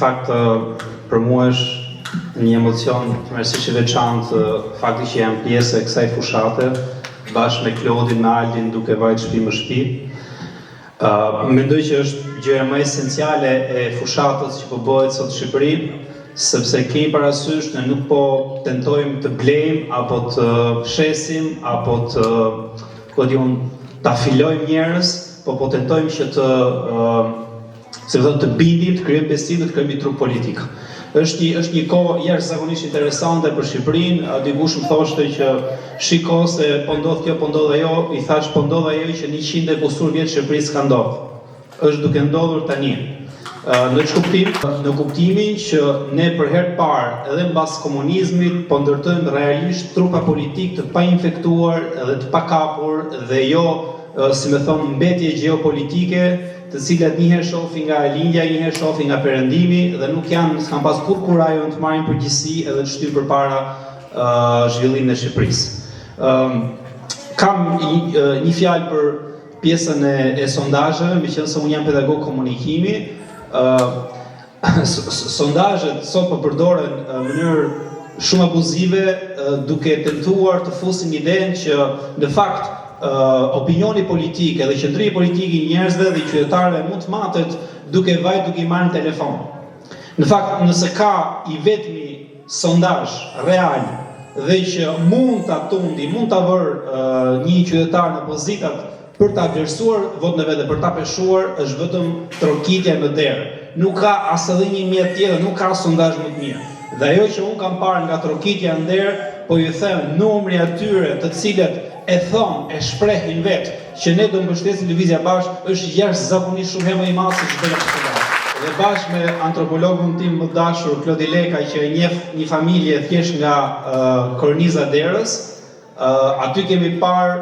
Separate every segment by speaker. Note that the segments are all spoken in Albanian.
Speaker 1: Fakt, për mua është një emocion tërësisht i veçantë fakti që jam pjesë e kësaj fushate, bashkë me Klodin, me Aldin, duke vajtë shtëpi më shtëpi. Mendoj që është gjëja më esenciale e fushatës që po bëhet sot në Shqipëri, sepse kemi parasysh ne nuk po tentojmë të blejmë apo të fshesim apo të afilojmë njerëz, po tentojmë që të bindim, të krijojmë besim, të krijojmë trup politik. Është një kohë jashtëzakonisht interesante për Shqipërinë. Dikush më thoshte që shiko se po ndodh kjo, po ndodh ajo, i thash po ndodh ajo që 100 e kusur vjet Shqipërisë ka ndodhur. Është duke ndodhur tani. Në kuptimin që ne për herë të parë edhe mbas komunizmit po ndërtojmë realisht trupa politik të painfektuar dhe të pakapur dhe jo, si më thon, mbetje gjeopolitike, të cilat njëherë shohin nga lindja, njëherë shohin nga perëndimi dhe nuk s'kan pas kur kurajon të marrin përgjegjësi edhe të shtyjnë përpara zhvillimin e Shqipërisë. Kam një fjalë për pjesën e sondazheve, meqense unë jam pedagog komunikimi. Sondazhet sot po përdoren në mënyrë shumë abuzive, duke tentuar të fusin idenë që në fakt opinioni politik edhe qëndrimi politik i njerëzve dhe qytetarëve mund të matet duke i marrë në telefon. Në fakt, nëse ka i vetmi sondazh real dhe që mund ta tundi, mund ta vërë një qytetar në pozitat për ta vlerësuar votën e vet dhe për ta peshuar, është vetëm trokitja në derë. Nuk ka as edhe një mjet tjetër, nuk ka sondazh më të mirë. Dhe ajo që unë kam parë nga trokitja në derë, po ju them numri atyre të cilët e thon, e shprehin vetë që ne do mbështesim lëvizja bashkë, është jashtëzakonisht shumë më i madh se çdo gjë. Dhe bashkë me antropologun tim më dashur, Klodi Leka, që e njeh një familje thjesht nga korniza derës, aty kemi parë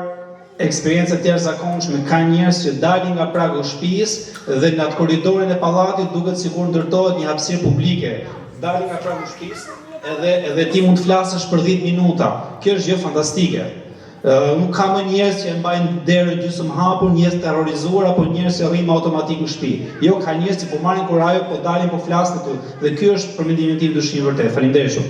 Speaker 1: eksperiencë të jashtëzakonshme. Ka njerëz që dalin nga pragu i shtëpisë dhe në atë korridorin e pallatit duket sikur ndërtohet një hapësirë publike. Dalin nga pragu i shtëpisë edhe ti mund të flasësh për 10 minuta. Kjo është gjë fantastike. Nuk ka më njerëz që e mbajnë derën gjysmë hapur, njerëz terrorizuar apo njerëz që rrinë automatik në shtëpi. Jo, ka njerëz që po marrin kurajo, po dalin, po flasin këtu. Dhe ky është për mendimin tim dyshim vërtet. Faleminderit shumë.